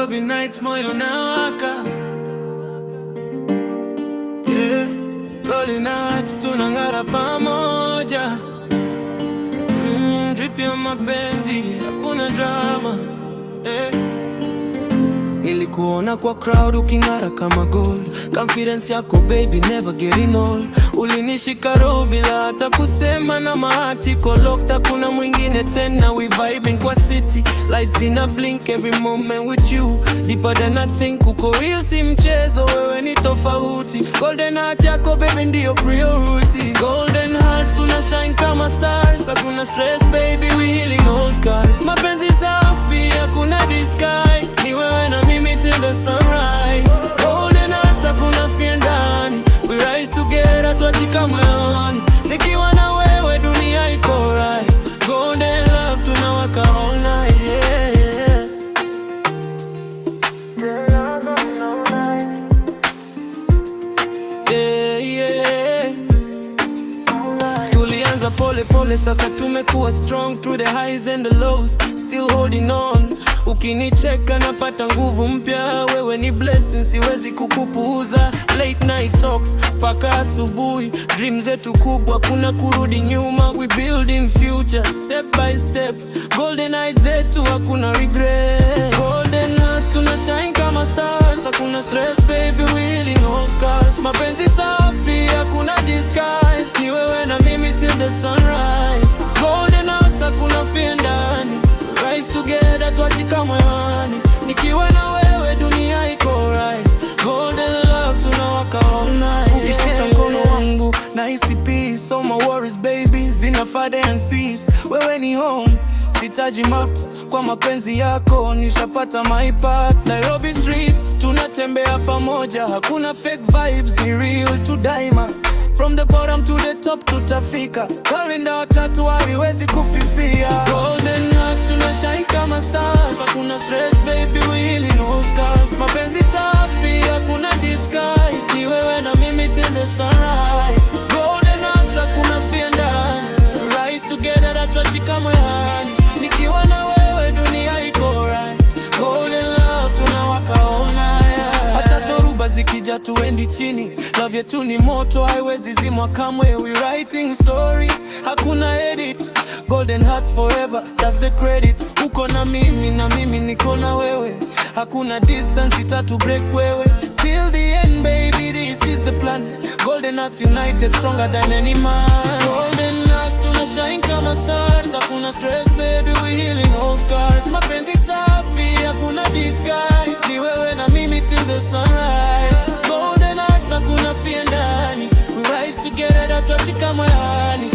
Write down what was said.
Nairobi nights moyo nawaka, yeah. Golden nights tunang'ara pamoja, drip ya mapenzi, hakuna drama, yeah. Nilikuona kwa crowd uking'ara kama gold. Confidence yako baby never getting old. Ulinishika roho bila hata kusema, na mahati locked, hakuna mwingine tena. We vibing kwa city lights in a blink, every moment with you deeper than I think. Uko real, si mchezo, wewe ni tofauti. Golden heart yako baby ndio priority. Golden hearts tuna shine kama stars, hakuna stress baby, we healing all scars. Mapenzi safi, hakuna disguise, ni wewe na mimi till the sunrise. Golden hearts, hakuna fear ndani, we rise together, twachika moyoni. Nikiwa na wewe dunia iko right. Golden love tunawaka all night, yeah, yeah. Yeah, yeah. Tulianza pole pole, sasa tumekuwa strong through the highs and the lows, still holding on. Ukinicheka napata nguvu mpya, wewe ni blessing, siwezi kukupuuza. Late night talks paka asubuhi, dreams zetu kubwa, kuna kurudi nyuma. We building future step by step, golden nights zetu hakuna regret. Golden hearts tuna shine kama stars, hakuna stress baby, we healing all scars. Mapenzi safi, hakuna disguise, ni wewe na mimi till the sunrise. Golden hearts, hakuna fear ndani, rise together, twachika moyoni. Nikiwa na wewe dunia iko right. Golden love tunawaka all night, yeah. Ukishika mkono wangu nahisi peace, all my worries baby zinafade and cease. Wewe ni home, sitaji map, kwa mapenzi yako nishapata my path. Nairobi streets tunatembea pamoja, hakuna fake vibes, ni real to daima. From the bottom to the top tutafika, karinda watatu hawiwezi kufifia. Golden hearts tuna shine kama stars, hakuna stress baby, we healing all scars. Mapenzi safi, hakuna disguise, ni wewe na mimi till the sunrise. Golden hearts, hakuna fear ndani, rise together, twachika moyoni. Nikiwa na wewe dunia iko right. Golden love tunawaka all night, hata dhoruba zikija tuendi chini. Love yetu ni moto, haiwezi zimwa kamwe. We writing story, hakuna edit. Golden hearts forever, that's the credit. Uko na mimi niko na wewe, hakuna distance itatu break wewe. Till the end baby, this is the plan. Golden hearts united, stronger than any man. Golden hearts tuna shine kama stars, hakuna stress baby, we healing all scars. Mapenzi safi, hakuna disguise, ni wewe na mimi till the sunrise. Golden hearts, hakuna fear ndani, we rise together, twachika moyoni.